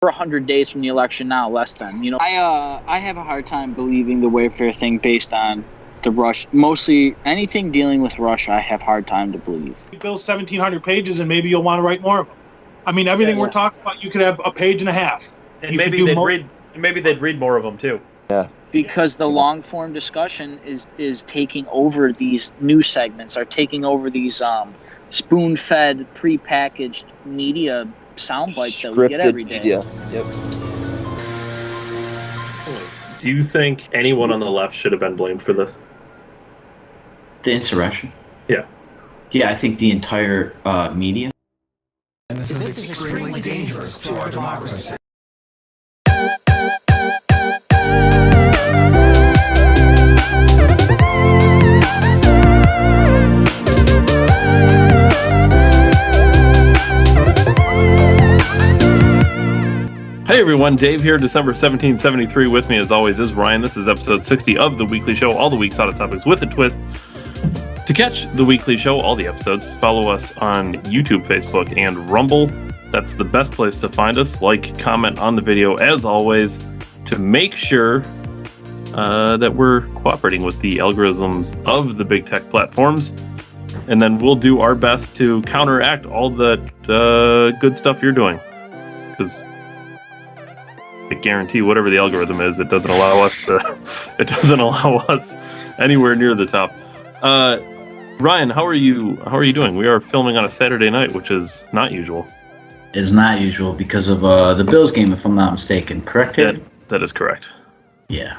We're 100 days from the election now, less than. I have a hard time believing the Wayfair thing based on the Russia. Mostly anything dealing with Russia, I have a hard time to believe. Bill's 1,700 pages, and maybe you'll want to write more of them. I mean, everything we're talking about, you could have a page and a half. And maybe they'd read more of them too. Yeah. Because the long form discussion is taking over these news segments, are taking over these spoon-fed, prepackaged media sound bites that we get every day. Media. Yep. Do you think anyone on the left should have been blamed for this? The insurrection? Yeah. Yeah, I think the entire media. And this is extremely dangerous to our democracy. Hey everyone, Dave here, December 1773. With me as always is Ryan. This is episode 60 of The Weekly Show, all the week's hottest topics with a twist. To catch The Weekly Show, all the episodes, follow us on YouTube, Facebook, and Rumble. That's the best place to find us. Like, comment on the video, as always, to make sure that we're cooperating with the algorithms of the big tech platforms. And then we'll do our best to counteract all the good stuff you're doing. Because I guarantee whatever the algorithm is, it doesn't allow us anywhere near the top. Ryan, how are you doing? We are filming on a Saturday night, which is not usual. It's not usual because of the Bills game, if I'm not mistaken. Correct? That is correct. Yeah.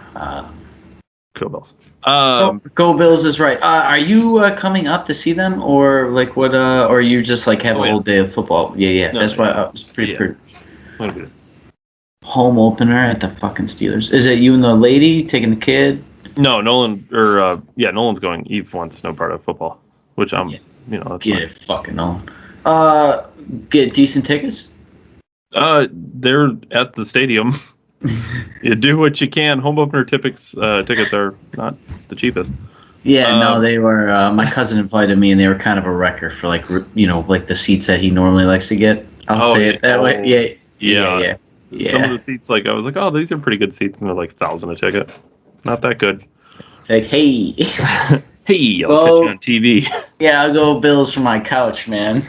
Go Bills. Go Bills is right. Are you coming up to see them, or like what? Or you just like have a whole day of football? Yeah. No, that's why I was pretty. What'll be Home opener at the fucking Steelers. Is it you and the lady taking the kid? No, Nolan's going. Eve wants no part of football, which that's get it, fucking Nolan. Get decent tickets. They're at the stadium. You do what you can. Home opener tickets are not the cheapest. Yeah, no, they were. My cousin invited me, and they were kind of a wrecker for like the seats that he normally likes to get. I'll say it that way. Yeah. Some of the seats, I was like, oh, these are pretty good seats, and they're like $1,000 a ticket. Not that good. Like, hey, I'll catch you on TV. Yeah, I'll go Bills from my couch, man.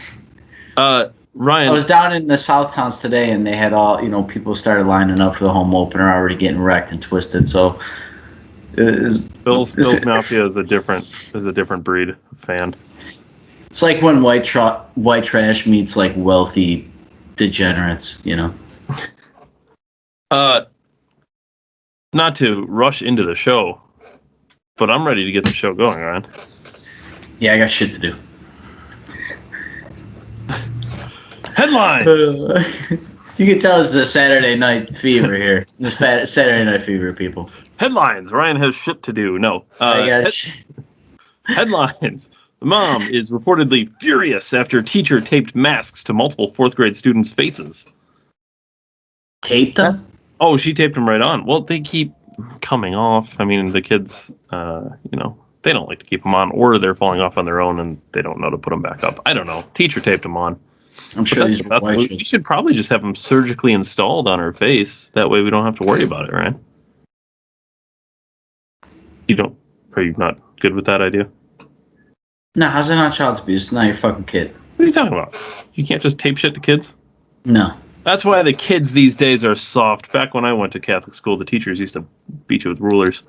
Ryan, I was down in the South Towns today, and they had all people started lining up for the home opener, already getting wrecked and twisted. So, Bills Mafia is a different breed of fan. It's like when white trash meets like wealthy degenerates, Not to rush into the show, but I'm ready to get the show going, Ryan. Yeah, I got shit to do. Headlines! You can tell it's a Saturday night fever here. It's Saturday night fever, people. Headlines. Ryan has shit to do. No. Headlines. The mom is reportedly furious after teacher taped masks to multiple fourth grade students' faces. Taped them? Oh, she taped them right on. Well, they keep coming off. I mean, the kids, they don't like to keep them on, or they're falling off on their own and they don't know to put them back up. I don't know. Teacher taped them on. I'm sure these are white. We should probably just have them surgically installed on her face. That way we don't have to worry about it, right? Are you not good with that idea? No, how's that not child abuse? It's not your fucking kid. What are you talking about? You can't just tape shit to kids? No. That's why the kids these days are soft. Back when I went to Catholic school, the teachers used to beat you with rulers.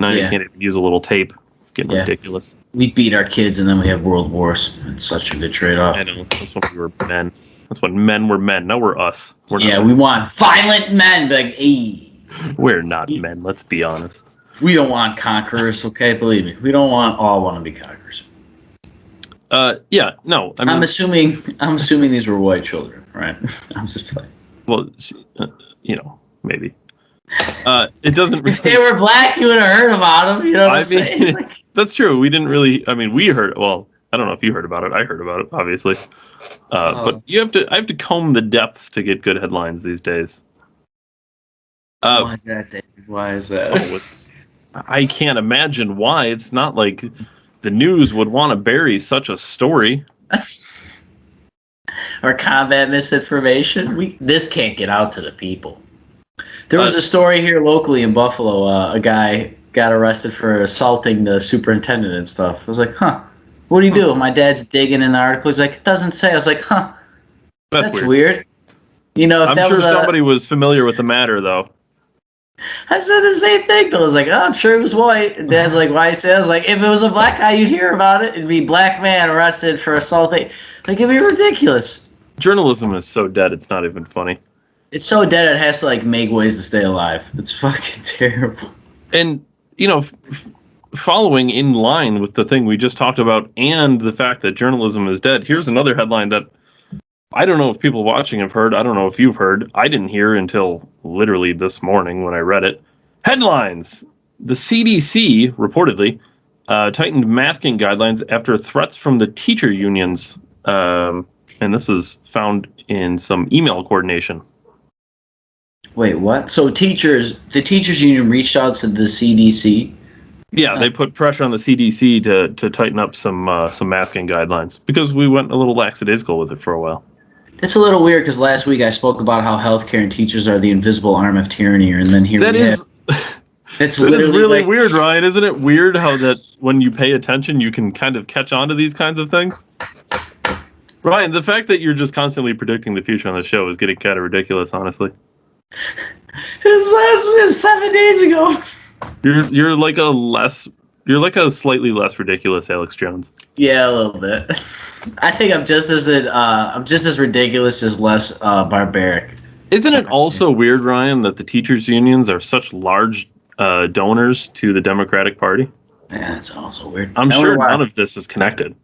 Now you can't even use a little tape. It's getting ridiculous. We beat our kids and then we have world wars. It's such a good trade-off. I know. That's when we were men. That's when men were men. Now we're us. We want violent men. Like, hey. We're not men. Let's be honest. We don't want conquerors, okay? Believe me. We don't all want to be conquerors. No. I'm assuming these were white children, right? I'm just playing. Well, maybe. It doesn't really... If they were black, you would have heard about them. You know what I'm saying? That's true. We didn't really... we heard... Well, I don't know if you heard about it. I heard about it, obviously. But I have to comb the depths to get good headlines these days. Why is that, Dave? Why is that? I can't imagine why. It's not like the news would want to bury such a story. Are or combat misinformation. This can't get out to the people. There was a story here locally in Buffalo. A guy got arrested for assaulting the superintendent and stuff. I was like, huh, what do you do? My dad's digging in the article. He's like, it doesn't say. I was like, huh, that's weird. You know, if I'm that sure was somebody was familiar with the matter, though. I said the same thing, though. I was like, oh, I'm sure it was white. And Dad's like, why you say? I was like, if it was a black guy, you'd hear about it. It'd be black man arrested for assaulting. Like, it'd be ridiculous. Journalism is so dead, it's not even funny. It's so dead, it has to, like, make ways to stay alive. It's fucking terrible. And, you know, following in line with the thing we just talked about and the fact that journalism is dead, here's another headline that I don't know if people watching have heard. I don't know if you've heard. I didn't hear until literally this morning when I read it. Headlines. The CDC reportedly tightened masking guidelines after threats from the teacher unions. And this is found in some email coordination. Wait, what? So the teachers union reached out to the CDC? Yeah, they put pressure on the CDC to tighten up some masking guidelines because we went a little lackadaisical with it for a while. It's a little weird because last week I spoke about how healthcare and teachers are the invisible arm of tyranny, and then here it's really like, weird, Ryan. Isn't it weird how that when you pay attention, you can kind of catch on to these kinds of things? Ryan, the fact that you're just constantly predicting the future on the show is getting kind of ridiculous, honestly. It was 7 days ago. You're like a slightly less ridiculous Alex Jones. Yeah, a little bit. I think I'm just as ridiculous, just less barbaric. Isn't it also weird, Ryan, that the teachers' unions are such large donors to the Democratic Party? Yeah, it's also weird. I'm sure none of this is connected.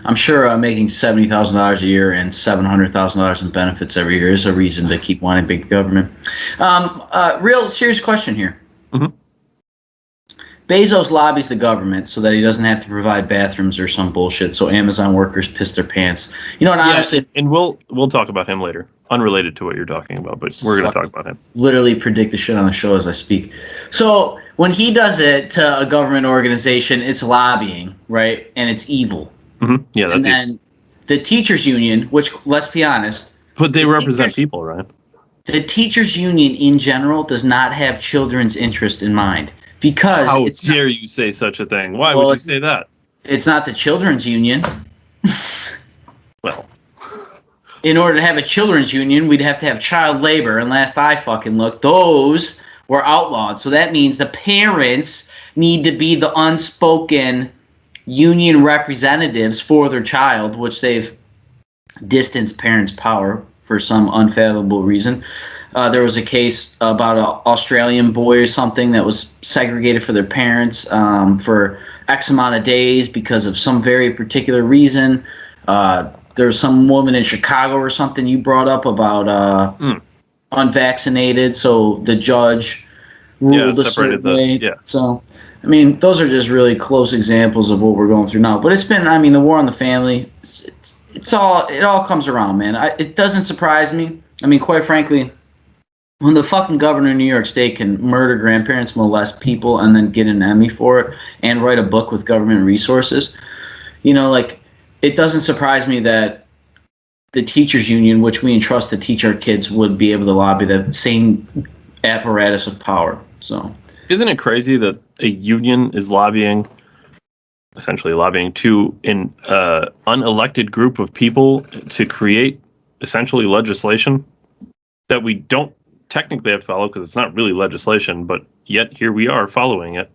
I'm sure making $70,000 a year and $700,000 in benefits every year is a reason to keep wanting big government. Real serious question here. Mm-hmm. Bezos lobbies the government so that he doesn't have to provide bathrooms or some bullshit. So Amazon workers piss their pants. You know, and honestly, and we'll talk about him later, unrelated to what you're talking about. But we're going to talk about him. Literally predict the shit on the show as I speak. So when he does it to a government organization, it's lobbying, right? And it's evil. Mm-hmm. Yeah, that's. And then the teachers union, which let's be honest, but they represent people, right? The teachers union in general does not have children's interest in mind. Because how dare you say such a thing? Why would you say that? It's not the children's union. Well, in order to have a children's union, we'd have to have child labor. And last I fucking looked, those were outlawed. So that means the parents need to be the unspoken union representatives for their child, which they've distanced parents' power for some unfathomable reason. There was a case about an Australian boy or something that was segregated for their parents for X amount of days because of some very particular reason. There was some woman in Chicago or something you brought up about unvaccinated, so the judge ruled a certain way. Yeah. So, I mean, those are just really close examples of what we're going through now. But it's been, I mean, the war on the family, it all comes around, man. It doesn't surprise me. I mean, quite frankly, when the fucking governor of New York State can murder grandparents, molest people, and then get an Emmy for it, and write a book with government resources, you know, like, it doesn't surprise me that the teachers union, which we entrust to teach our kids, would be able to lobby the same apparatus of power. So, isn't it crazy that a union is essentially lobbying to an unelected group of people to create essentially legislation that we don't technically have to follow because it's not really legislation, but yet here we are following it.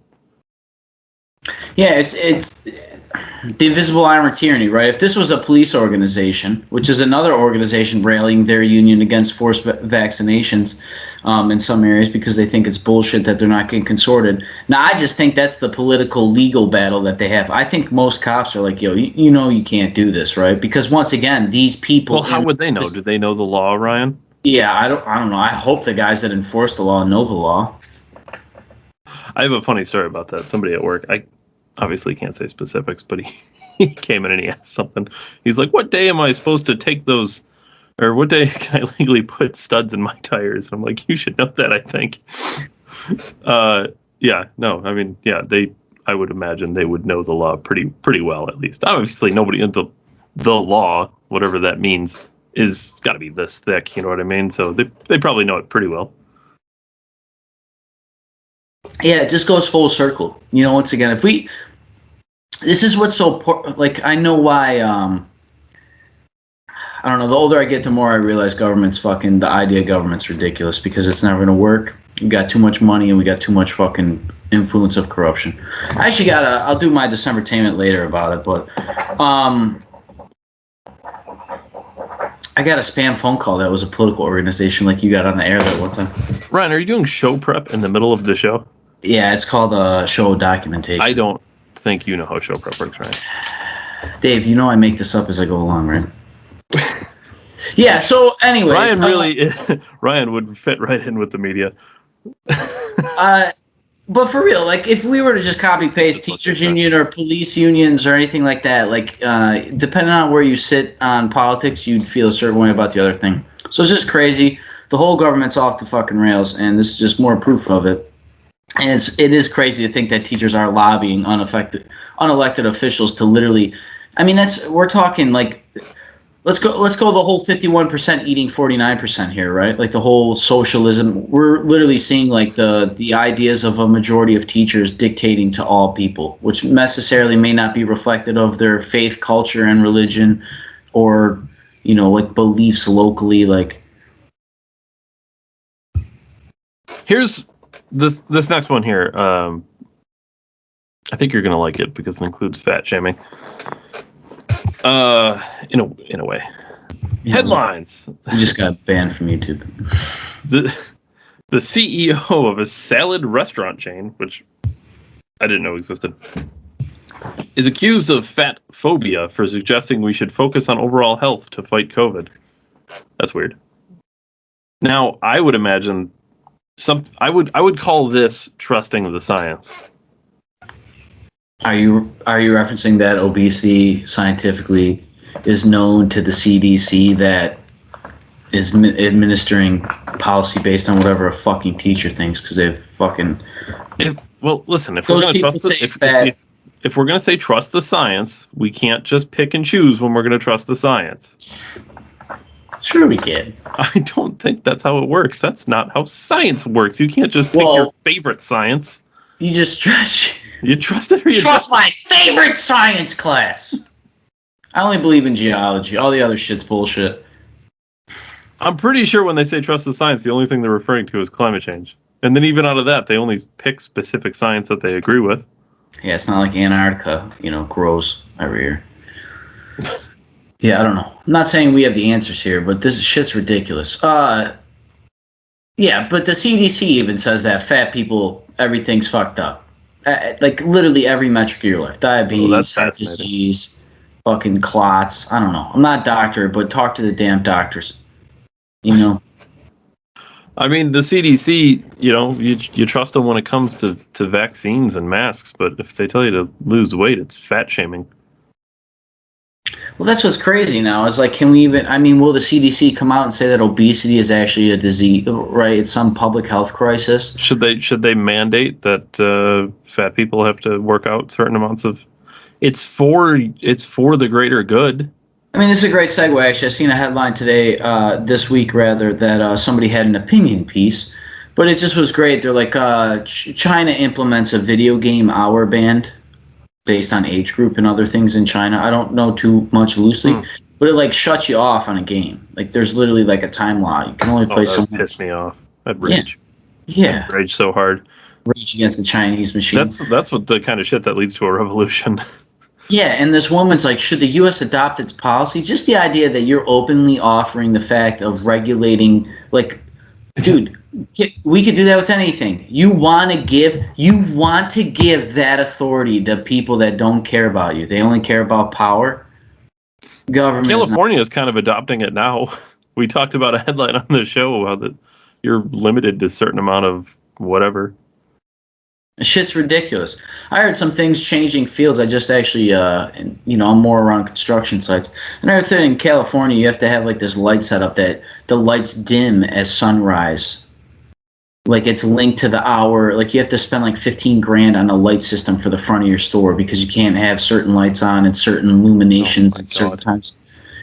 Yeah, it's the invisible arm of tyranny, right? If this was a police organization, which is another organization rallying their union against forced vaccinations in some areas because they think it's bullshit that they're not getting consorted. Now, I just think that's the political legal battle that they have. I think most cops are like, yo, you know you can't do this, right? Because once again, these people... Well, how would they know? Do they know the law, Ryan? Yeah, I don't know. I hope the guys that enforce the law know the law. I have a funny story about that. Somebody at work, I obviously can't say specifics, but he came in and he asked something. He's like, what day am I supposed to take those, or what day can I legally put studs in my tires? And I'm like, you should know that, I think. I would imagine they would know the law pretty well, at least. Obviously, nobody in the law, whatever that means, is got to be this thick. You know what I mean? So they probably know it pretty well. Yeah, it just goes full circle. You know, once again, this is what's so like. I know why. I don't know. The older I get, the more I realize the idea of government's ridiculous because it's never gonna work. We got too much money and we got too much fucking influence of corruption. I actually I'll do my Decembertainment later about it, but I got a spam phone call that was a political organization like you got on the air that one time. Ryan, are you doing show prep in the middle of the show? Yeah, it's called show documentation. I don't think you know how show prep works, Ryan. Dave, you know I make this up as I go along, right? Yeah, so anyways. Ryan would fit right in with the media. But for real, like if we were to just copy-paste teachers union or police unions or anything like that, like depending on where you sit on politics, you'd feel a certain way about the other thing. So it's just crazy. The whole government's off the fucking rails, and this is just more proof of it. And it is crazy to think that teachers are lobbying unelected officials to literally. I mean, we're talking like. Let's go the whole 51% eating 49% here, right? Like the whole socialism. We're literally seeing like the ideas of a majority of teachers dictating to all people, which necessarily may not be reflected of their faith, culture, and religion, or like beliefs locally. Like here's this next one here. I think you're gonna like it because it includes fat shaming. In a way. Yeah, headlines. You just got banned from YouTube. The CEO of a salad restaurant chain, which I didn't know existed, is accused of fat phobia for suggesting we should focus on overall health to fight COVID. That's weird. Now, I would imagine I would call this trusting the science. Are you referencing that obesity scientifically is known to the CDC that is administering policy based on whatever a fucking teacher thinks because they've fucking. Well, listen. If we're going to trust if we're going to say trust the science, we can't just pick and choose when we're going to trust the science. Sure, we can. I don't think that's how it works. That's not how science works. You can't just pick your favorite science. You just trust. You trust it or you trust my favorite science class. I only believe in geology. All the other shit's bullshit. I'm pretty sure when they say trust the science, the only thing they're referring to is climate change. And then even out of that, they only pick specific science that they agree with. Yeah, it's not like Antarctica, grows every year. Yeah, I don't know. I'm not saying we have the answers here, but this shit's ridiculous. Yeah, but the CDC even says that fat people, everything's fucked up. Like literally every metric of your life. Diabetes, heart disease, fucking clots. I don't know. I'm not a doctor, but talk to the damn doctors. I mean, the CDC, you trust them when it comes to vaccines and masks, but if they tell you to lose weight, it's fat shaming. Well, that's what's crazy now. Is like, can we even? I mean, will the CDC come out and say that obesity is actually a disease? Right? It's some public health crisis. Should they mandate that fat people have to work out certain amounts of? It's for the greater good. I mean, this is a great segue. Actually, I seen a headline today, this week rather, that somebody had an opinion piece, but it just was great. They're like, China implements a video game hour ban based on age group and other things in China. I don't know too much loosely, but it like shuts you off on a game. Like there's literally like a time law. You can only play so much. Piss me off. I'd rage. Yeah. I'd rage so hard. Rage against the Chinese machine. That's what the kind of shit that leads to a revolution. Yeah, and this woman's like, should the U.S. adopt its policy? Just the idea that you're openly offering the fact of regulating, like, dude, we could do that with anything. You want to give that authority to people that don't care about you. They only care about power. Government. California is kind of adopting it now. We talked about a headline on the show about that you're limited to a certain amount of whatever. Shit's ridiculous. I heard some things changing fields. I just actually, I'm more around construction sites. And I heard that in California, you have to have like this light setup that the lights dim as sunrise. Like it's linked to the hour. Like you have to spend like $15,000 on a light system for the front of your store because you can't have certain lights on at certain illuminations at certain times.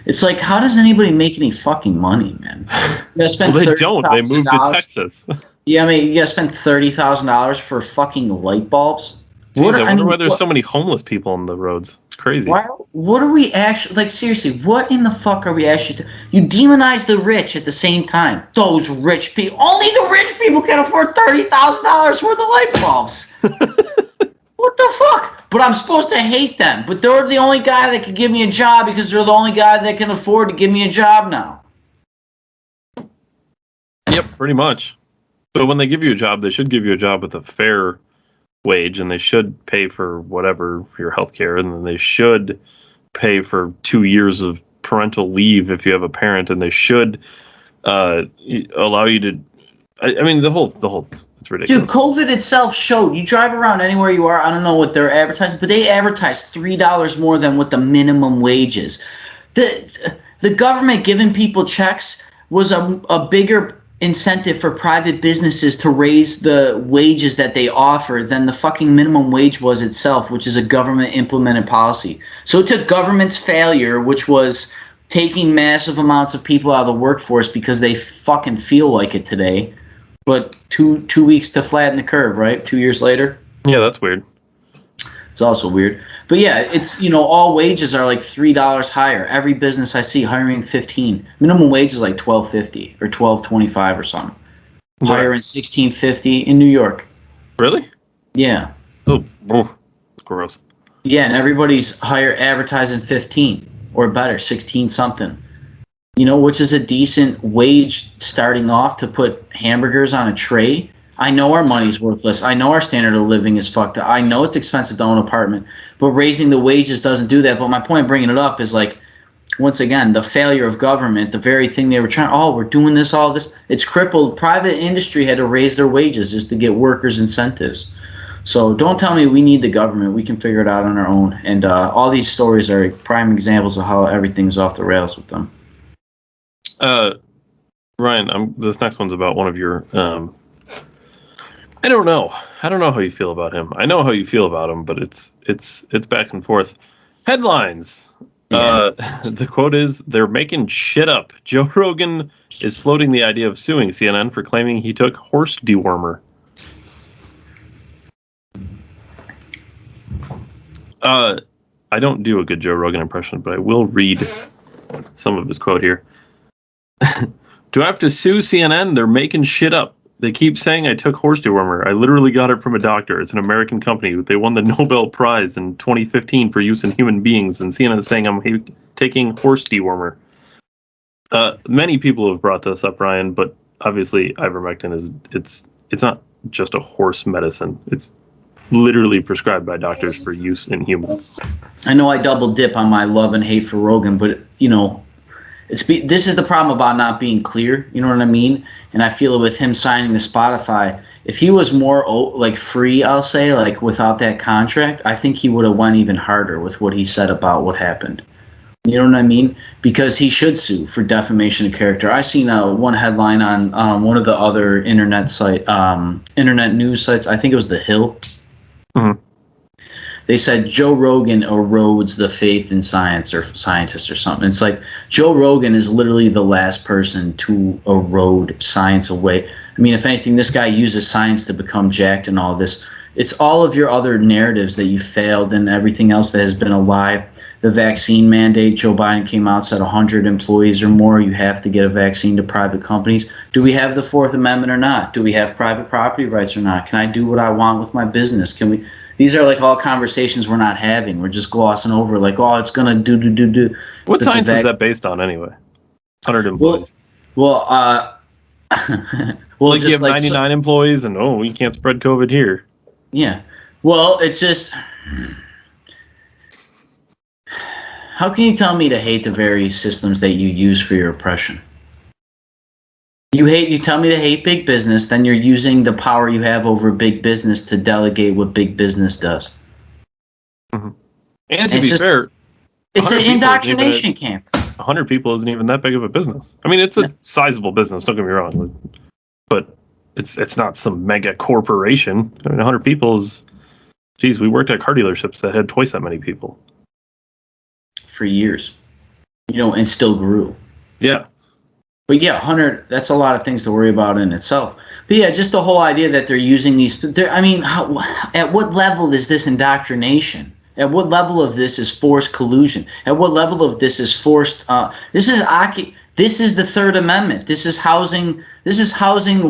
It's like, how does anybody make any fucking money, man? You spend well, they don't. They moved to Texas. Yeah, I mean, you gotta spend $30,000 for fucking light bulbs. Jeez, I wonder why there's so many homeless people on the roads. It's crazy. What are we actually, like, seriously, what in the fuck are we actually You demonize the rich at the same time. Those rich people. Only the rich people can afford $30,000 worth of light bulbs. What the fuck? But I'm supposed to hate them. But they're the only guy that can give me a job because they're the only guy that can afford to give me a job now. Yep, pretty much. But when they give you a job, they should give you a job with a fair wage, and they should pay for whatever your health care, and then they should pay for 2 years of parental leave if you have a parent, and they should allow you to. I mean, the whole, it's ridiculous. Dude, COVID itself showed. You drive around anywhere you are. I don't know what they're advertising, but they advertise $3 more than what the minimum wage is. The government giving people checks was a bigger incentive for private businesses to raise the wages that they offer than the fucking minimum wage was itself, which is a government implemented policy. So it's a government's failure, which was taking massive amounts of people out of the workforce because they fucking feel like it today. But two weeks to flatten the curve, right? 2 years later. Yeah, that's weird. It's also weird. But yeah, it's, all wages are like $3 higher. Every business I see hiring 15. Minimum wage is like $12.50 or $12.25 or something. Hiring $16.50 in New York. Really? Yeah. Oh, gross. Yeah, and everybody's advertising 15 or better, 16 something. Which is a decent wage starting off to put hamburgers on a tray. I know our money's worthless. I know our standard of living is fucked up. I know it's expensive to own an apartment, but raising the wages doesn't do that. But my point bringing it up is, like, once again, the failure of government, the very thing they were trying, we're doing this, all this. It's crippled. Private industry had to raise their wages just to get workers incentives. So don't tell me we need the government. We can figure it out on our own. And all these stories are prime examples of how everything's off the rails with them. Ryan, this next one's about one of your... I don't know how you feel about him. I know how you feel about him, but it's back and forth. Headlines. Yeah. The quote is, "They're making shit up. Joe Rogan is floating the idea of suing CNN for claiming he took horse dewormer." I don't do a good Joe Rogan impression, but I will read some of his quote here. "Do I have to sue CNN? They're making shit up. They keep saying I took horse dewormer. I literally got it from a doctor. It's an American company. They won the Nobel Prize in 2015 for use in human beings, and CNN is saying I'm taking horse dewormer." Many people have brought this up, Ryan, but obviously ivermectin it's not just a horse medicine. It's literally prescribed by doctors for use in humans. I know I double dip on my love and hate for Rogan, but this is the problem about not being clear. You know what I mean? And I feel it with him signing to Spotify. If he was more like free, I'll say, like without that contract, I think he would have went even harder with what he said about what happened. You know what I mean? Because he should sue for defamation of character. I seen one headline on one of the other internet news sites. I think it was The Hill. Mm-hmm. They said Joe Rogan erodes the faith in science or scientists or something. It's like Joe Rogan is literally the last person to erode science away. I mean, if anything, this guy uses science to become jacked and all this. It's all of your other narratives that you failed and everything else that has been a lie. The vaccine mandate, Joe Biden came out, said 100 employees or more, you have to get a vaccine to private companies. Do we have the Fourth Amendment or not? Do we have private property rights or not? Can I do what I want with my business? Can we... These are like all conversations we're not having. We're just glossing over like, it's going to do. What science is that based on anyway? 100 employees. Well, like you have 99 employees and, we can't spread COVID here. Yeah. Well, it's just... How can you tell me to hate the very systems that you use for your oppression? You tell me to hate big business, then you're using the power you have over big business to delegate what big business does. Mm-hmm. And to be fair, it's an indoctrination camp. 100 people isn't even that big of a business. I mean, it's a sizable business, don't get me wrong, but it's not some mega corporation. I mean, 100 people is, geez, we worked at car dealerships that had twice that many people. For years. and still grew. Yeah. But yeah, 100, that's a lot of things to worry about in itself. But yeah, just the whole idea that they're using these, at what level is this indoctrination? At what level of this is forced collusion? At what level of this is forced, this is the Third Amendment. This is housing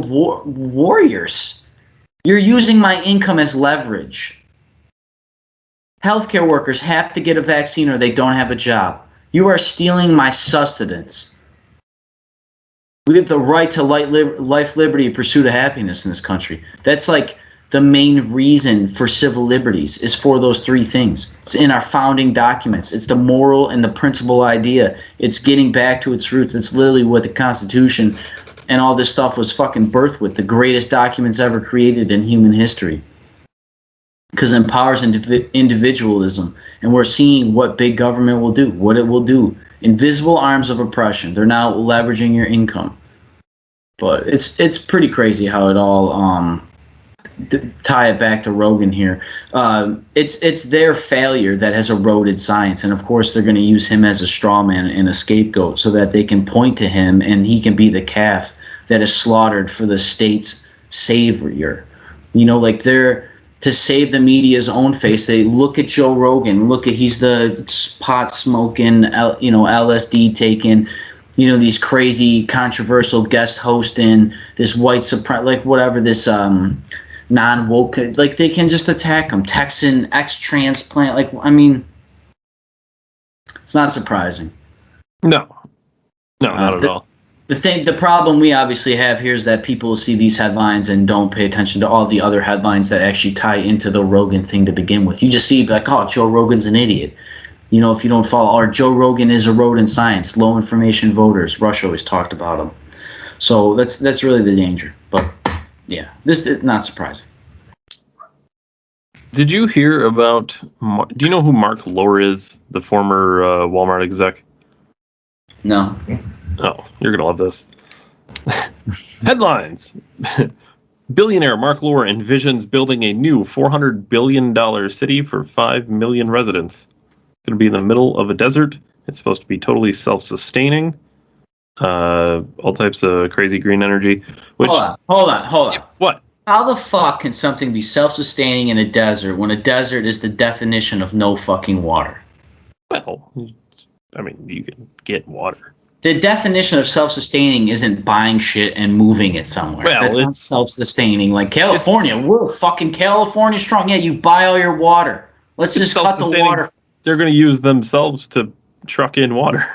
warriors. You're using my income as leverage. Healthcare workers have to get a vaccine or they don't have a job. You are stealing my sustenance. We have the right to life, liberty, and pursuit of happiness in this country. That's like the main reason for civil liberties is for those three things. It's in our founding documents. It's the moral and the principle idea. It's getting back to its roots. It's literally what the Constitution and all this stuff was fucking birthed with. The greatest documents ever created in human history. Because it empowers individualism. And we're seeing what big government will do, what it will do. Invisible arms of oppression. They're now leveraging your income. But it's pretty crazy how it all tie it back to Rogan here. It's their failure that has eroded science, and of course they're going to use him as a straw man and a scapegoat so that they can point to him and he can be the calf that is slaughtered for the state's savior. Like they're to save the media's own face. They look at Joe Rogan. He's the pot smoking, LSD taking, these crazy controversial guest hosting, this white whatever, this non-woke, like they can just attack him. Texan ex-transplant, it's not surprising. No, not at all. The problem we obviously have here is that people see these headlines and don't pay attention to all the other headlines that actually tie into the Rogan thing to begin with. You just see like, oh, Joe Rogan's an idiot. If you don't follow, or Joe Rogan is a rodent science, low information voters. Russia always talked about him. So that's really the danger. But yeah, this is not surprising. Did you hear about, do you know who Mark Lohr is, the former Walmart exec? No. Oh, you're going to love this. Headlines. Billionaire Mark Lohr envisions building a new $400 billion city for 5 million residents. It's going to be in the middle of a desert. It's supposed to be totally self-sustaining. All types of crazy green energy. Hold on. What? How the fuck can something be self-sustaining in a desert when a desert is the definition of no fucking water? Well, you can get water. The definition of self-sustaining isn't buying shit and moving it somewhere. Well, that's not self-sustaining. Like California, we're fucking California strong. Yeah, you buy all your water. Let's just cut the water. They're going to use themselves to truck in water.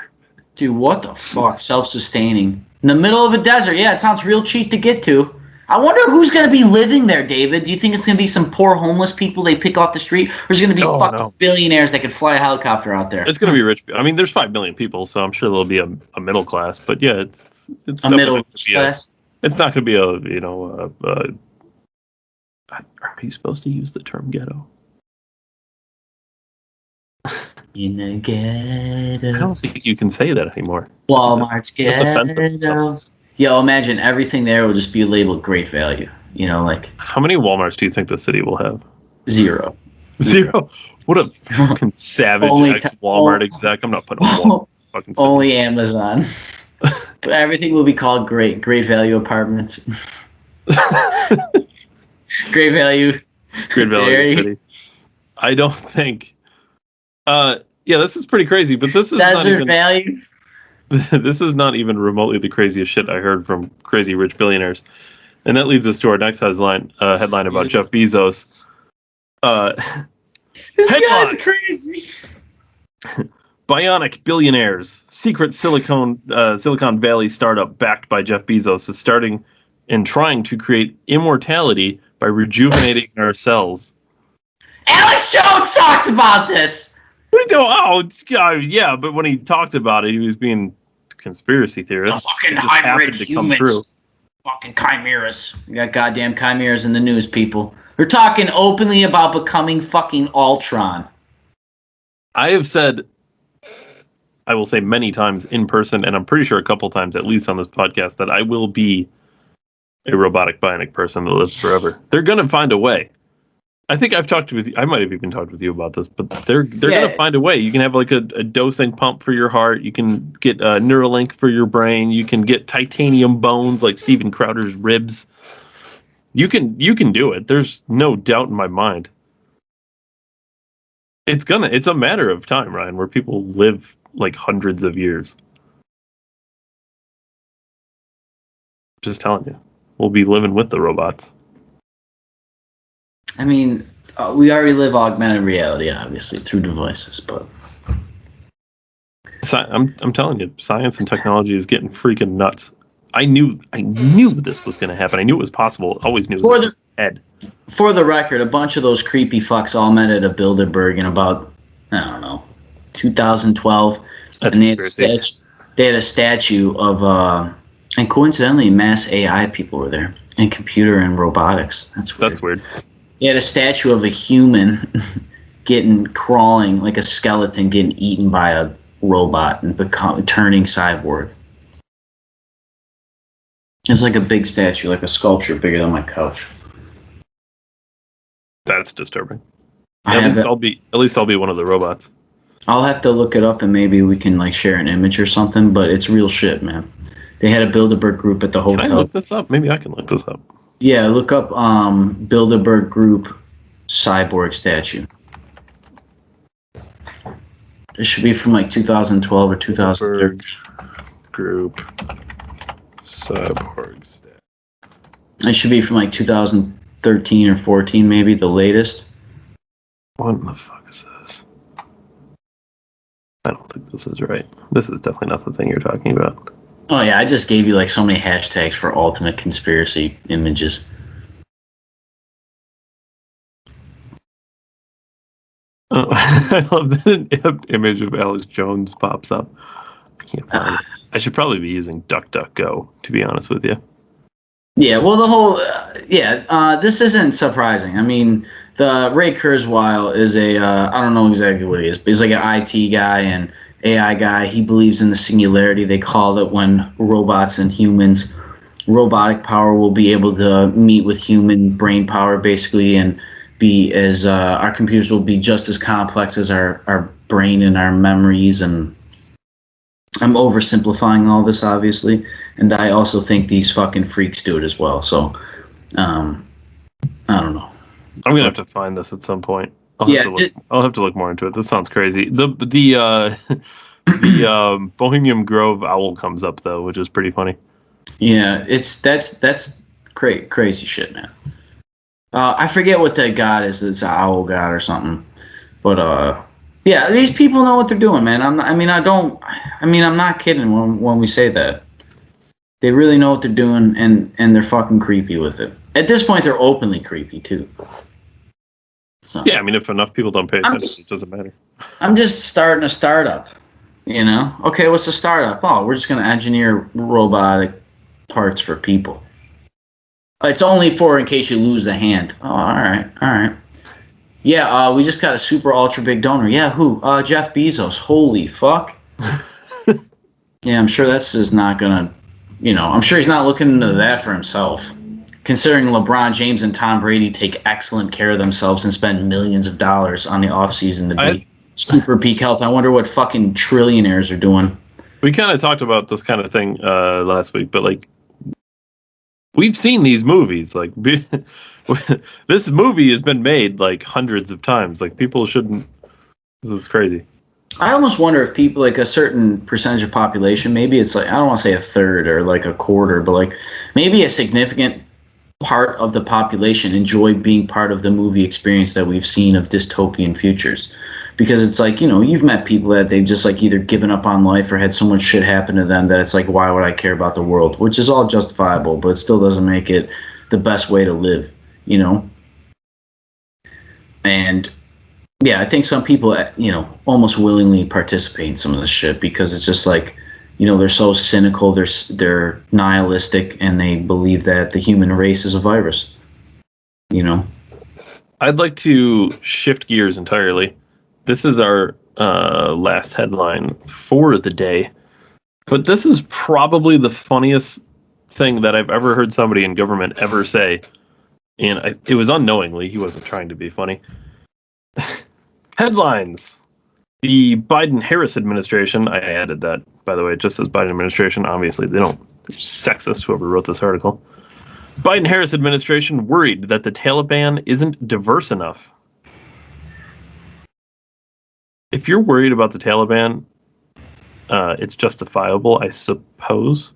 Dude, what the fuck? Self-sustaining. In the middle of a desert. Yeah, it sounds real cheap to get to. I wonder who's going to be living there, David. Do you think it's going to be some poor homeless people they pick off the street? Or is it going to be billionaires that could fly a helicopter out there? It's going to be rich. There's 5 million people, so I'm sure there'll be a middle class. But yeah, it's a middle class. It's not going to be are you supposed to use the term ghetto? In a ghetto. I don't think you can say that anymore. Walmart's ghetto. That's offensive. Yo, imagine everything there will just be labeled great value. How many Walmarts do you think the city will have? Zero. What a fucking savage ex-Walmart exec. I'm not putting a Walmart fucking city. Only Amazon. Everything will be called great value apartments. Great value city. I don't think. This is pretty crazy, but this is desert value. This is not even remotely the craziest shit I heard from crazy rich billionaires. And that leads us to our next headline about Jeff Bezos. This guy's crazy. Bionic billionaires. Secret Silicon Valley startup backed by Jeff Bezos is starting and trying to create immortality by rejuvenating our cells. Alex Jones talked about this. We don't. Oh, God, yeah, but when he talked about it, he was being conspiracy theorist. The fucking hybrid humans. Fucking chimeras. We got goddamn chimeras in the news, people. We're talking openly about becoming fucking Ultron. I have said, I will say many times in person, and I'm pretty sure a couple times at least on this podcast, that I will be a robotic bionic person that lives forever. They're going to find a way. I think I've talked with you. I might have even talked with you about this, but they're gonna find a way. You can have like a dosing pump for your heart. You can get a Neuralink for your brain. You can get titanium bones like Steven Crowder's ribs. You can do it. There's no doubt in my mind. It's a matter of time, Ryan, where people live like hundreds of years. Just telling you, we'll be living with the robots. I mean, we already live augmented reality, obviously, through devices, but I'm telling you, science and technology is getting freaking nuts. I knew this was going to happen. I knew it was possible. Always knew. For the record, a bunch of those creepy fucks all met at a Bilderberg in about, I don't know, 2012. That's and they had a statue of, and coincidentally, mass AI people were there, and computer and robotics. That's weird. They had a statue of a human crawling like a skeleton, getting eaten by a robot and turning cyborg. It's like a big statue, like a sculpture bigger than my couch. That's disturbing. At least I'll be one of the robots. I'll have to look it up and maybe we can like share an image or something, but it's real shit, man. They had a Bilderberg group at the hotel. Can I look this up? Maybe I can look this up. Yeah, look up Bilderberg group cyborg statue. It should be from like 2012 or 2013. Group cyborg statue. It should be from like 2013 or 14, maybe the latest. What the fuck is this? I don't think this is right. This is definitely not the thing you're talking about. Oh yeah, I just gave you like so many hashtags for ultimate conspiracy images. Oh, I love that an image of Alex Jones pops up. I can't find it. I should probably be using DuckDuckGo, to be honest with you. Yeah, well, the whole this isn't surprising. I mean, the Ray Kurzweil is I don't know exactly what he is, but he's like an IT guy and AI guy. He believes in the singularity, they call it, when robots and humans, robotic power will be able to meet with human brain power, basically, and be as our computers will be just as complex as our brain and our memories. And I'm oversimplifying all this, obviously, and I also think these fucking freaks do it as well. So I don't know. I'm gonna have to find this at some point. I'll have to look more into it. This sounds crazy. The Bohemian Grove owl comes up though, which is pretty funny. Yeah, that's crazy shit, man. I forget what that god is. It's an owl god or something. But yeah, these people know what they're doing, man. I'm not kidding when we say that. They really know what they're doing, and they're fucking creepy with it. At this point, they're openly creepy too. So, yeah, I mean, if enough people don't pay attention, it doesn't matter. I'm just starting a startup, you know? Okay, what's a startup? Oh, we're just going to engineer robotic parts for people. It's only for in case you lose the hand. Oh, all right. Yeah, we just got a super ultra big donor. Yeah, who? Jeff Bezos. Holy fuck. Yeah, I'm sure that's just not going to, I'm sure he's not looking into that for himself. Considering LeBron James and Tom Brady take excellent care of themselves and spend millions of dollars on the offseason to be super peak health, I wonder what fucking trillionaires are doing. We kind of talked about this kind of thing last week, but like, we've seen these movies. Like, this movie has been made like hundreds of times. Like, people shouldn't. This is crazy. I almost wonder if people, like a certain percentage of population, maybe it's like, I don't want to say a third or like a quarter, but like maybe a significant part of the population enjoy being part of the movie experience that we've seen of dystopian futures. Because it's like, you've met people that they've just like either given up on life or had so much shit happen to them that it's like, why would I care about the world? Which is all justifiable, but it still doesn't make it the best way to live, And yeah, I think some people, almost willingly participate in some of this shit because it's just like, they're so cynical, they're nihilistic, and they believe that the human race is a virus. I'd like to shift gears entirely. This is our last headline for the day, but this is probably the funniest thing that I've ever heard somebody in government ever say. And it was unknowingly. He wasn't trying to be funny. Headlines. The Biden-Harris administration, I added that, by the way, it just says Biden administration. Obviously, they're sexist, whoever wrote this article. Biden-Harris administration worried that the Taliban isn't diverse enough. If you're worried about the Taliban, it's justifiable, I suppose.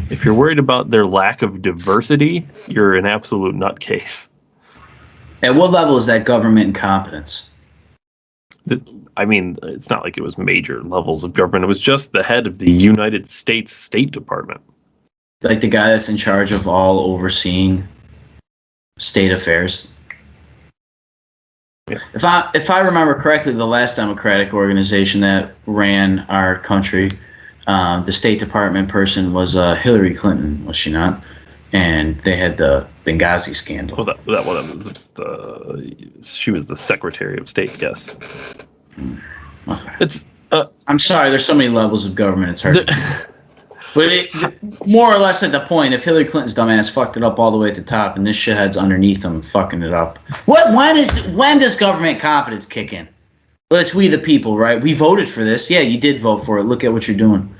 If you're worried about their lack of diversity, you're an absolute nutcase. At what level is that government incompetence? I mean, it's not like it was major levels of government. It was just the head of the United States State Department. Like the guy that's in charge of all overseeing state affairs. Yeah. If I remember correctly, the last Democratic organization that ran our country, the State Department person was Hillary Clinton, was she not? And they had the Benghazi scandal. Well, that one was she was the Secretary of State, yes. Okay. It's I'm sorry, there's so many levels of government, it's hard. But more or less at the point, if Hillary Clinton's dumbass fucked it up all the way at the top, and this shithead's underneath them fucking it up. When does government competence kick in? But it's we the people, right? We voted for this. Yeah, you did vote for it. Look at what you're doing.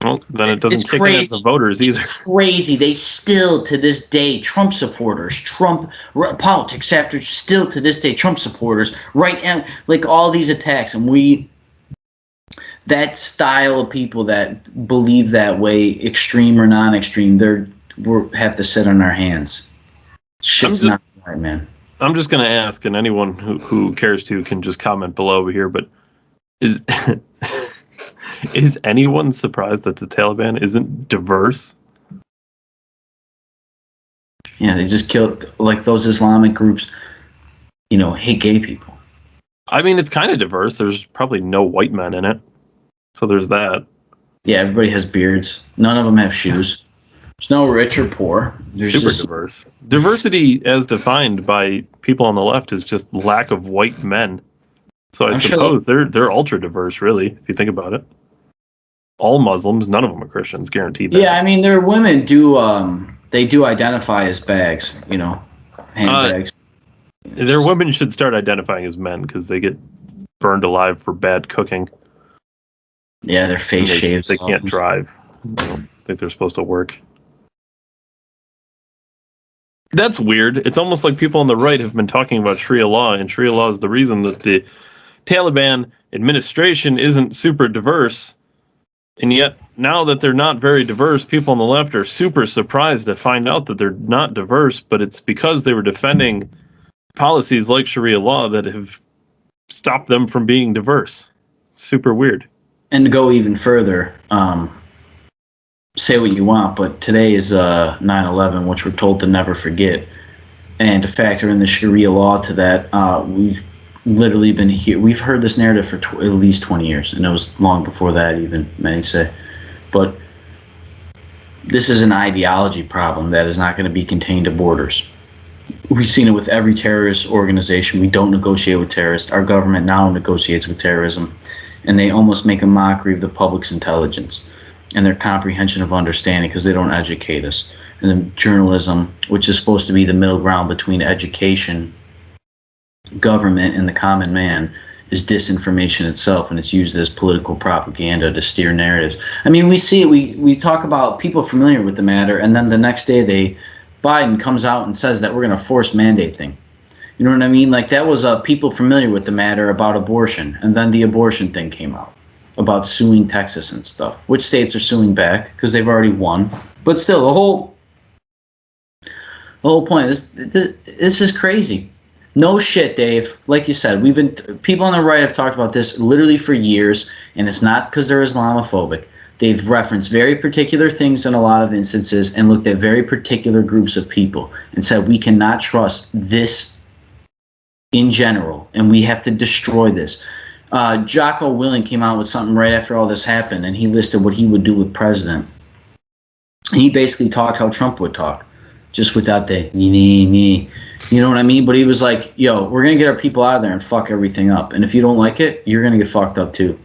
Well, then it doesn't kick in as the voters either. It's crazy. They still, to this day, Trump supporters, politics after, still to this day, Trump supporters, right? And like all these attacks, and that style of people that believe that way, extreme or non-extreme, we have to sit on our hands. Shit's not right, man. I'm just going to ask, and anyone who cares to can just comment below here, but is is anyone surprised that the Taliban isn't diverse? Yeah, they just killed, like those Islamic groups, hate gay people. I mean, it's kind of diverse. There's probably no white men in it. So there's that. Yeah, everybody has beards. None of them have shoes. There's no rich or poor. There's super diverse. Diversity, as defined by people on the left, is just lack of white men. So I suppose they're ultra diverse, really, if you think about it. All Muslims, none of them are Christians, guaranteed that. Yeah, I mean, their women do. They do identify as bags. Handbags. Their women should start identifying as men because they get burned alive for bad cooking. Yeah, their face shaves. They can't drive. I don't think they're supposed to work. That's weird. It's almost like people on the right have been talking about Sharia law, and Sharia law is the reason that the Taliban administration isn't super diverse. And yet, now that they're not very diverse, people on the left are super surprised to find out that they're not diverse, but it's because they were defending policies like Sharia law that have stopped them from being diverse. It's super weird. And to go even further, say what you want, but today is 9/11, which we're told to never forget. And to factor in the Sharia law to that, we've literally been here. We've heard this narrative for at least 20 years, and it was long before that, even many say. But this is an ideology problem that is not going to be contained to borders. We've seen it with every terrorist organization. We don't negotiate with terrorists. Our government now negotiates with terrorism, and they almost make a mockery of the public's intelligence and their comprehension of understanding because they don't educate us. And then journalism, which is supposed to be the middle ground between education, government, and the common man, is disinformation itself, and it's used as political propaganda to steer narratives. I mean, we see it. We talk about people familiar with the matter, and then the next day Biden comes out and says that we're going to force mandate thing. You know what I mean? Like, that was people familiar with the matter about abortion, and then the abortion thing came out about suing Texas and stuff. Which states are suing back because they've already won. But still, the whole point is this is crazy. No shit, Dave. Like you said, people on the right have talked about this literally for years, and it's not because they're Islamophobic. They've referenced very particular things in a lot of instances and looked at very particular groups of people and said we cannot trust this in general, and we have to destroy this. Jocko Willink came out with something right after all this happened, and he listed what he would do with president. He basically talked how Trump would talk, just without the me. You know what I mean? But he was like, yo, we're going to get our people out of there and fuck everything up. And if you don't like it, you're going to get fucked up too.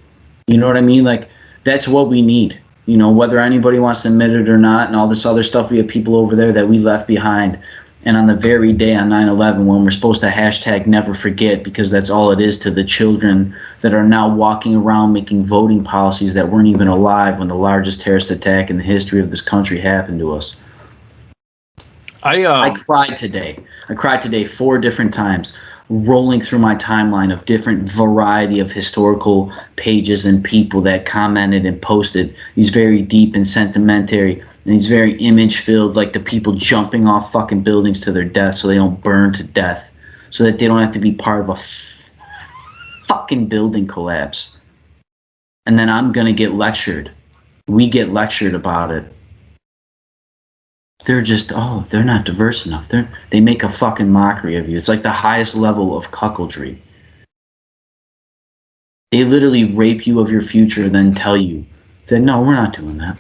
You know what I mean? Like, that's what we need. Whether anybody wants to admit it or not and all this other stuff, we have people over there that we left behind. And on the very day on 9/11, when we're supposed to hashtag never forget, because that's all it is to the children that are now walking around making voting policies that weren't even alive when the largest terrorist attack in the history of this country happened to us. I cried today. I cried today 4 different times, rolling through my timeline of different variety of historical pages and people that commented and posted these very deep and sentimentary and these very image-filled, like the people jumping off fucking buildings to their death so they don't burn to death, so that they don't have to be part of a fucking building collapse. And then I'm gonna get lectured. We get lectured about it. They're just, they're not diverse enough. They make a fucking mockery of you. It's like the highest level of cuckoldry. They literally rape you of your future and then tell you that, no, we're not doing that.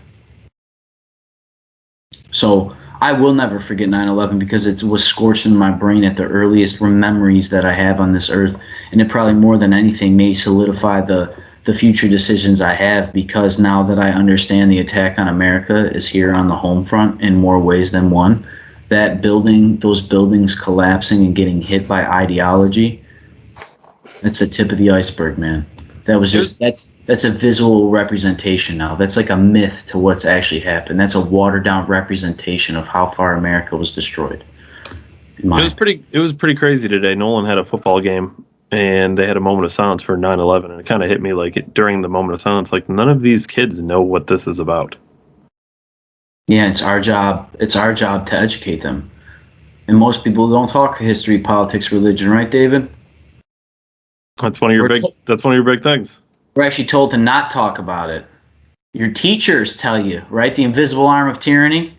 So I will never forget 9/11 because it was scorched in my brain at the earliest memories that I have on this earth. And it probably more than anything may solidify the future decisions I have, because now that I understand the attack on America is here on the home front in more ways than one, that those buildings collapsing and getting hit by ideology, that's the tip of the iceberg, man. That was just, that's a visual representation now. That's like a myth to what's actually happened. That's a watered down representation of how far America was destroyed. It was pretty crazy today. Nolan had a football game and they had a moment of silence for 9/11, and it kind of hit me like during the moment of silence, like none of these kids know what this is about. Yeah, it's our job. It's our job to educate them. And most people don't talk history, politics, religion, right, David? That's one of your big things. We're actually told to not talk about it. Your teachers tell you, right? The invisible arm of tyranny.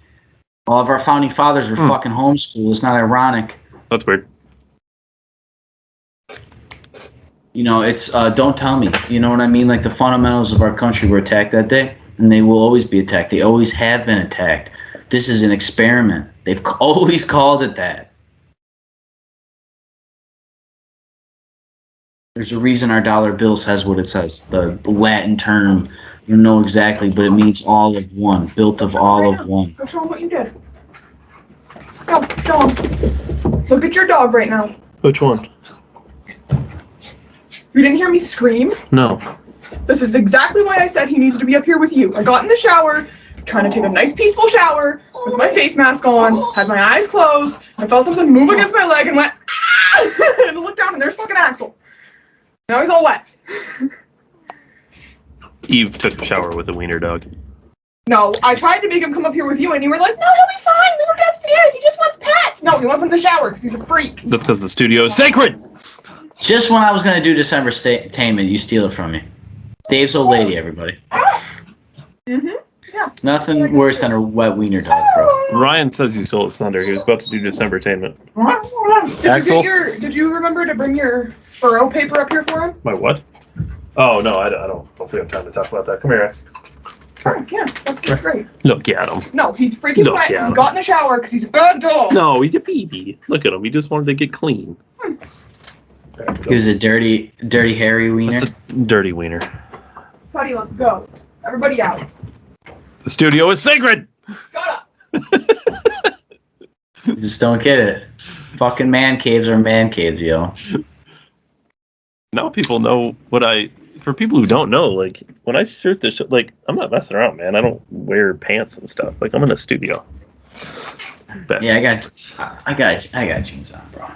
All of our founding fathers were fucking homeschooled. It's not ironic. That's weird. You know, it's don't tell me. You know what I mean? Like the fundamentals of our country were attacked that day, and they will always be attacked. They always have been attacked. This is an experiment. They've always called it that. There's a reason our dollar bill says what it says. The Latin term, you don't know exactly, but it means all of one, built of all of one. Go show him what you did. Go, show him. Look at your dog right now. Which one? You didn't hear me scream? No. This is exactly why I said he needs to be up here with you. I got in the shower, trying to take a nice peaceful shower, with my face mask on, had my eyes closed, I felt something move against my leg and went, ah! And looked down and there's fucking Axel. Now he's all wet. Eve took a shower with a wiener dog. No, I tried to make him come up here with you and you were like, no, he'll be fine, little downstairs, he just wants pets. No, he wants him in the shower because he's a freak. That's because the studio is sacred! Just when I was going to do Decembertainment, you steal it from me. Dave's old lady, everybody. Mm-hmm, yeah. Nothing worse than a wet wiener dog, bro. Ryan says you stole his thunder. He was about to do Decembertainment. Axel? Did you remember to bring your furrow paper up here for him? My what? Oh, no, I don't. Hopefully I have time to talk about that. Come here, Ax. Oh, yeah, that's great. Look at him. No, he's freaking wet. He got in the shower because he's a good dog. No, he's a baby. Look at him. He just wanted to get clean. He was a dirty, hairy wiener. That's a dirty wiener. Buddy, let's go. Everybody out. The studio is sacred! Shut up. You just don't get it. Fucking man caves are man caves, yo. Now people know for people who don't know, like, when I shoot this shit, like, I'm not messing around, man. I don't wear pants and stuff. Like, I'm in a studio. Yeah, I got jeans on, bro.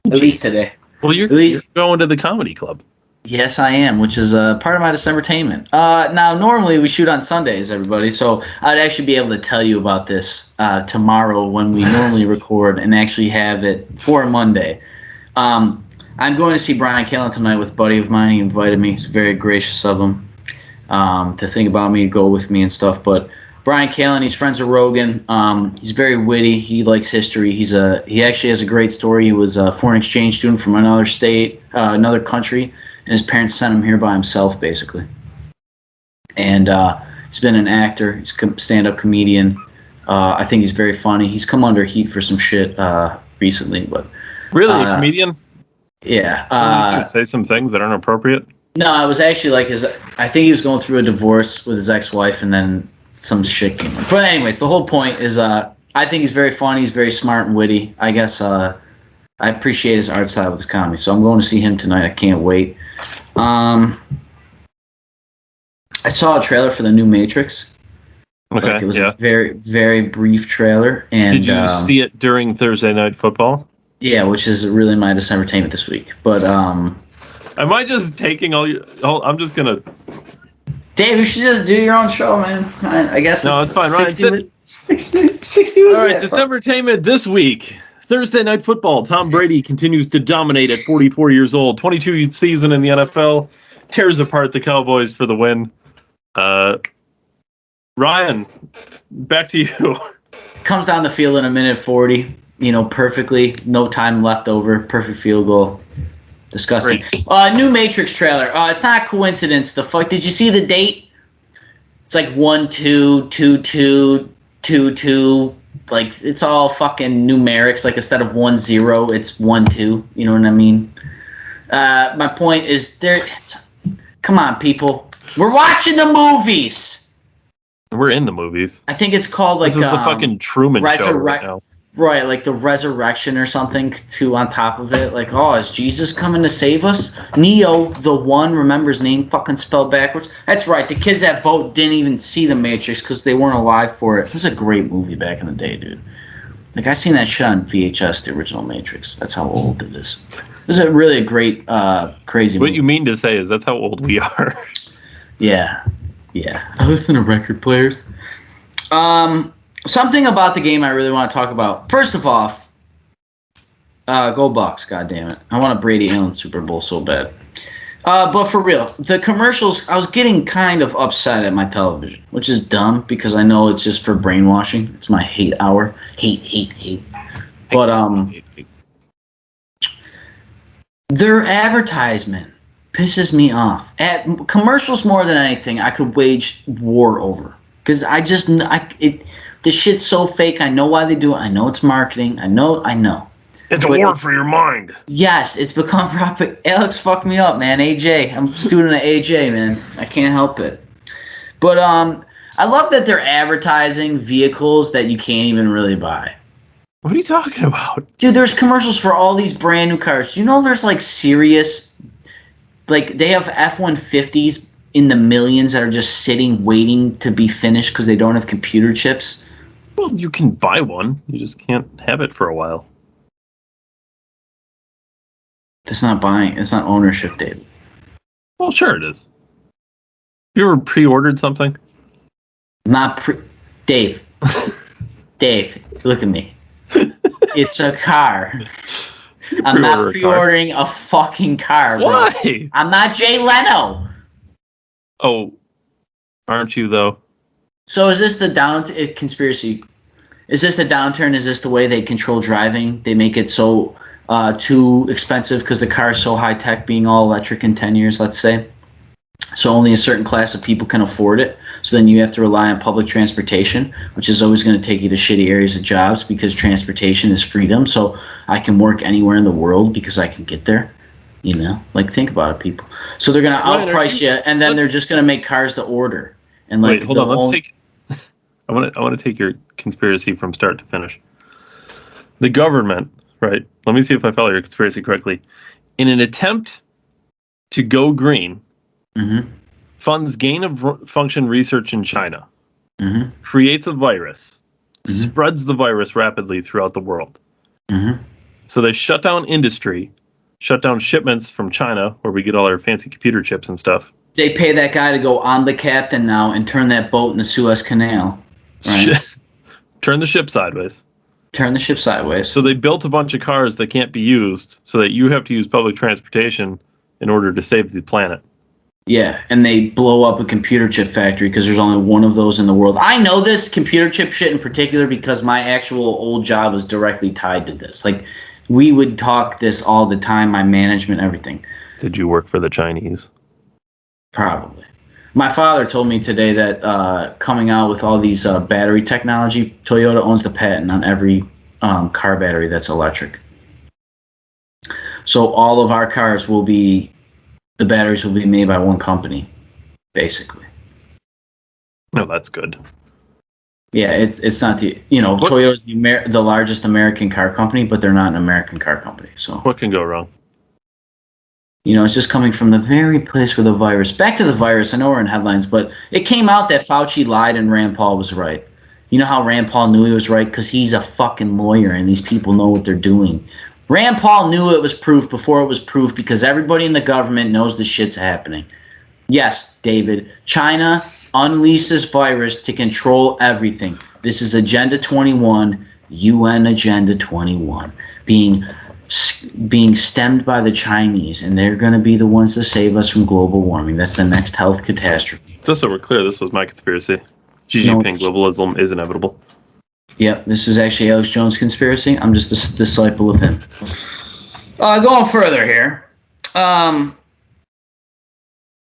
At least today. Well, you're going to the comedy club. Yes, I am, which is part of my Decembertainment. Now, normally we shoot on Sundays, everybody, so I'd actually be able to tell you about this tomorrow when we normally record and actually have it for Monday. I'm going to see Brian Callen tonight with a buddy of mine. He invited me. He's very gracious of him to think about me, go with me and stuff. But Brian Callen, he's friends with Rogan. He's very witty. He likes history. He actually has a great story. He was a foreign exchange student from another state, another country, and his parents sent him here by himself, basically. And he's been an actor. He's a stand-up comedian. I think he's very funny. He's come under heat for some shit recently, but really, a comedian? Yeah. Say some things that aren't appropriate. No, it was actually like I think he was going through a divorce with his ex-wife, and then some shit came up. But anyways, the whole point is I think he's very funny. He's very smart and witty. I guess I appreciate his art style with his comedy. So I'm going to see him tonight. I can't wait. I saw a trailer for the new Matrix. Okay, like, it was a very, very brief trailer. And did you see it during Thursday Night Football? Yeah, which is really my Decembertainment this week. But am I just taking all your? I'm just gonna. Dave, you should just do your own show, man. I guess. No, it's fine. Ryan, 60 all right, Decembertainment this week. Thursday Night Football. Tom Brady continues to dominate at 44 years old. 22 season in the NFL. Tears apart the Cowboys for the win. Ryan, back to you. Comes down the field in a minute 40. Perfectly. No time left over. Perfect field goal. Disgusting. New Matrix trailer. It's not a coincidence. The fuck? Did you see the date? It's like 1-2-2-2-2-2. Like, it's all fucking numerics. Like, instead of 1-0, it's 1-2. You know what I mean? My point is, come on, people. We're watching the movies. We're in the movies. I think it's called like this is the fucking Truman Show right now. Right, like the resurrection or something too on top of it. Like, oh, is Jesus coming to save us? Neo, the one, remember his name fucking spelled backwards? That's right, the kids that vote didn't even see The Matrix because they weren't alive for it. It was a great movie back in the day, dude. Like, I seen that shit on VHS, the original Matrix. That's how old it is. This is really a great, crazy movie. What you mean to say is that's how old we are. Yeah. I listen to record players. Something about the game I really want to talk about. First of all, go Bucks, goddammit. I want a Brady Allen Super Bowl so bad. But for real, the commercials, I was getting kind of upset at my television, which is dumb because I know it's just for brainwashing. It's my hate hour. Hate. But their advertisement pisses me off. Commercials more than anything, I could wage war over. Because this shit's so fake. I know why they do it. I know it's marketing. I know. It's a war for your mind. Yes, it's become proper. Alex fucked me up, man. AJ. I'm a student at AJ, man. I can't help it. But I love that they're advertising vehicles that you can't even really buy. What are you talking about? Dude, there's commercials for all these brand new cars. You know there's like serious, like they have F-150s in the millions that are just sitting waiting to be finished because they don't have computer chips. Well, you can buy one. You just can't have it for a while. That's not buying. It's not ownership, Dave. Well, sure it is. You ever pre-ordered something? Dave. Dave, look at me. It's a car. I'm not pre-ordering a fucking car. Bro. Why? I'm not Jay Leno. Oh, aren't you though? So is this the conspiracy? Is this the downturn? Is this the way they control driving? They make it so too expensive because the car is so high tech, being all electric in 10 years, let's say. So only a certain class of people can afford it. So then you have to rely on public transportation, which is always going to take you to shitty areas of jobs because transportation is freedom. So I can work anywhere in the world because I can get there. Like, think about it, people. So they're going to outprice you, and then they're just going to make cars to order. And like, wait, hold on. Let's take. I want to take your conspiracy from start to finish. The government, right? Let me see if I follow your conspiracy correctly. In an attempt to go green, funds gain-of-function research in China, creates a virus, spreads the virus rapidly throughout the world. So they shut down industry, shut down shipments from China, where we get all our fancy computer chips and stuff. They pay that guy to go on the captain now and turn that boat in the Suez Canal. Right? Turn the ship sideways. So they built a bunch of cars that can't be used so that you have to use public transportation in order to save the planet. Yeah, and they blow up a computer chip factory because there's only one of those in the world. I know this computer chip shit in particular because my actual old job was directly tied to this. Like, we would talk this all the time, my management, everything. Did you work for the Chinese? Probably. My father told me today that coming out with all these battery technology, Toyota owns the patent on every car battery that's electric. So all of our cars the batteries will be made by one company, basically. No, that's good. Yeah, it's not Toyota's the largest American car company, but they're not an American car company. So what can go wrong? It's just coming from the very place where the virus. Back to the virus. I know we're in headlines, but it came out that Fauci lied and Rand Paul was right. You know how Rand Paul knew he was right? Because he's a fucking lawyer, and these people know what they're doing. Rand Paul knew it was proof before it was proof because everybody in the government knows the shit's happening. Yes, David. China unleashes virus to control everything. This is Agenda 21, UN Agenda 21, being stemmed by the Chinese, and they're going to be the ones to save us from global warming. That's the next health catastrophe. Just so we're clear, this was my conspiracy. Xi Jinping globalism is inevitable. Yep, this is actually Alex Jones' conspiracy. I'm just a disciple of him. Going further here.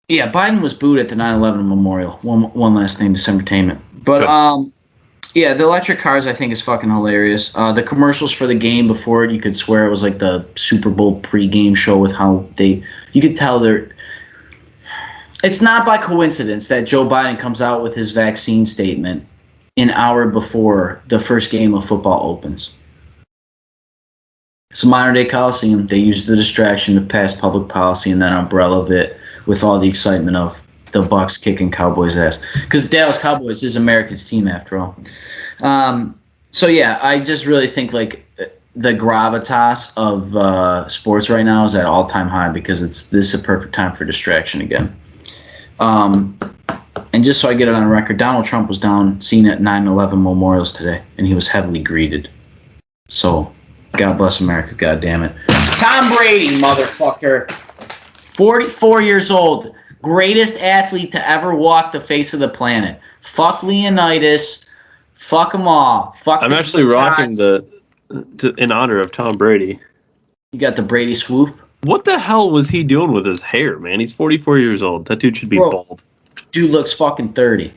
Yeah, Biden was booed at the 9/11 memorial. One last thing, Decembertainment. But yeah, the electric cars I think is fucking hilarious. The commercials for the game before it, you could swear it was like the Super Bowl pre-game show with how you could tell it's not by coincidence that Joe Biden comes out with his vaccine statement an hour before the first game of football opens. It's a modern-day Coliseum. They use the distraction to pass public policy and then umbrella of it with all the excitement of the Bucs kicking Cowboys' ass. Because Dallas Cowboys is America's team, after all. So, yeah, I just really think, like, the gravitas of sports right now is at all-time high because this is a perfect time for distraction again. And just so I get it on record, Donald Trump was seen at 9/11 memorials today, and he was heavily greeted. So, God bless America, God damn it. Tom Brady, motherfucker. 44 years old. Greatest athlete to ever walk the face of the planet. Fuck Leonidas. Fuck them all. I'm actually rocking in honor of Tom Brady. You got the Brady swoop. What the hell was he doing with his hair, man? He's 44 years old. That dude should be bald. Dude looks fucking 30.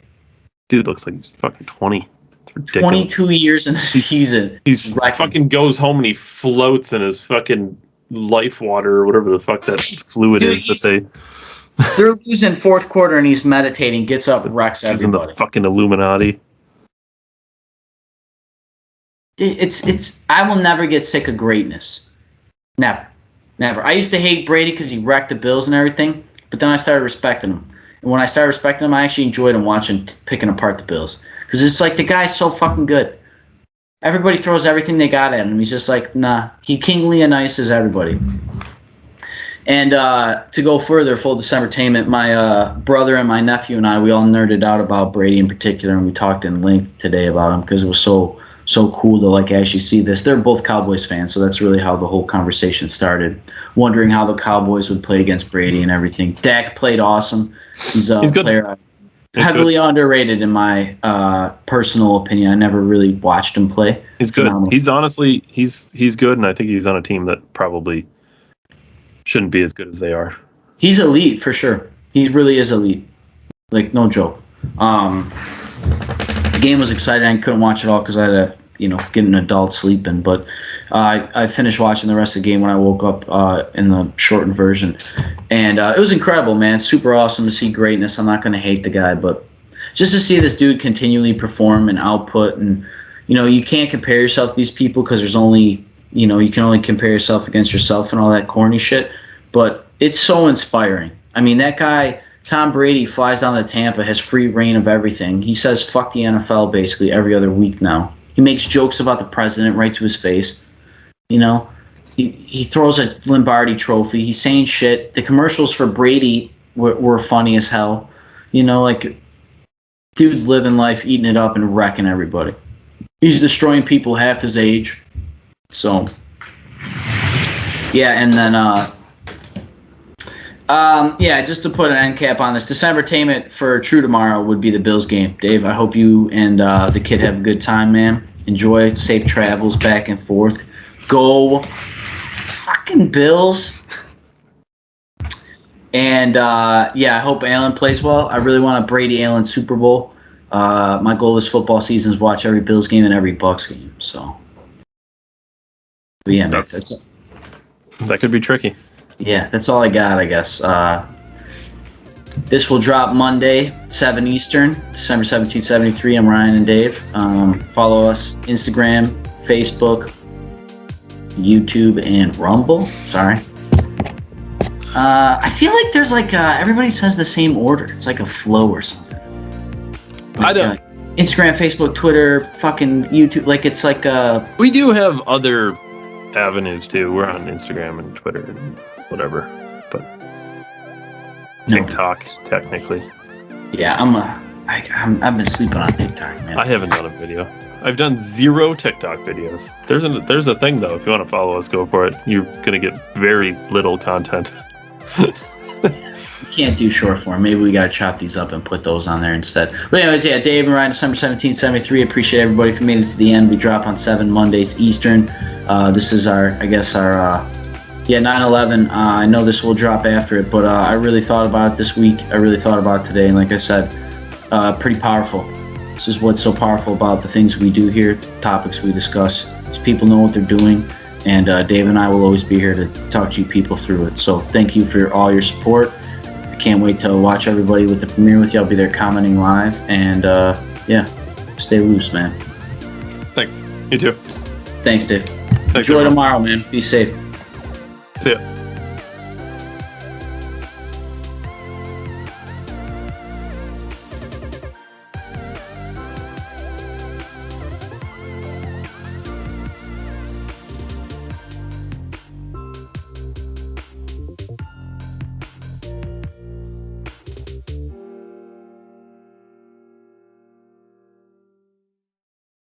Dude looks like he's fucking 20. It's ridiculous. 22 years in the season. He's fucking goes home and he floats in his fucking life water or whatever the fuck that fluid is that they're losing fourth quarter and he's meditating, gets up, wrecks everybody. He's in the fucking Illuminati. I will never get sick of greatness. Never. I used to hate Brady because he wrecked the Bills and everything, but then I started respecting him. And when I started respecting him, I actually enjoyed him watching picking apart the Bills. Because it's like the guy's so fucking good. Everybody throws everything they got at him. He's just like, nah. He King Leonidas is everybody. And to go further, full Decembertainment, my brother and my nephew and I, we all nerded out about Brady in particular, and we talked in length today about him because it was so cool to like actually see this. They're both Cowboys fans, so that's really how the whole conversation started. Wondering how the Cowboys would play against Brady and everything. Dak played awesome. He's a player heavily underrated in my personal opinion. I never really watched him play. He's good. Phenomenal. He's honestly he's good, and I think he's on a team that probably shouldn't be as good as they are. He's elite for sure. He really is elite. Like no joke. The game was exciting. I couldn't watch it all because I had to, get an adult sleep in. But I finished watching the rest of the game when I woke up in the shortened version. And it was incredible, man. Super awesome to see greatness. I'm not going to hate the guy, but just to see this dude continually perform and output. And, you can't compare yourself to these people because there's only, you can only compare yourself against yourself and all that corny shit. But it's so inspiring. I mean, that guy, Tom Brady, flies down to Tampa, has free reign of everything. He says fuck the NFL basically every other week now. He makes jokes about the president right to his face. He throws a Lombardi trophy. He's saying shit. The commercials for Brady were funny as hell. Like, dude's living life, eating it up, and wrecking everybody. He's destroying people half his age. So, yeah, and then, just to put an end cap on this, Decembertainment for True Tomorrow would be the Bills game. Dave, I hope you and the kid have a good time, man. Enjoy safe travels back and forth. Go fucking Bills. And, I hope Allen plays well. I really want a Brady-Allen Super Bowl. My goal this football season is watch every Bills game and every Bucks game. So, but yeah, man, that's it. That could be tricky. Yeah, that's all I got, I guess. This will drop Monday, 7 Eastern, December 17th, 73. I'm Ryan and Dave. Follow us Instagram, Facebook, YouTube, and Rumble. Sorry. I feel like there's like everybody says the same order. It's like a flow or something. Like, I don't. Instagram, Facebook, Twitter, fucking YouTube. Like it's like We do have other avenues too. We're on Instagram and Twitter and whatever, but TikTok technically. Yeah, I've been sleeping on TikTok, man. I haven't done a video. I've done 0 TikTok videos. There's a thing though. If you want to follow us, go for it. You're gonna get very little content. You can't do short form. Maybe we gotta chop these up and put those on there instead. But anyways, yeah, Dave and Ryan, December 17th, 73. Appreciate everybody for making it to the end. We drop on 7 Mondays Eastern. This is our 9/11. I know this will drop after it, but I really thought about it this week. I really thought about it today, and like I said, pretty powerful. This is what's so powerful about the things we do here, the topics we discuss. Is people know what they're doing, and Dave and I will always be here to talk to you people through it. So thank you for all your support. I can't wait to watch everybody with the premiere with you. I'll be there commenting live, and yeah, stay loose, man. Thanks. You too. Thanks, Dave. Thanks, Enjoy everyone. tomorrow, man. Be safe. See ya.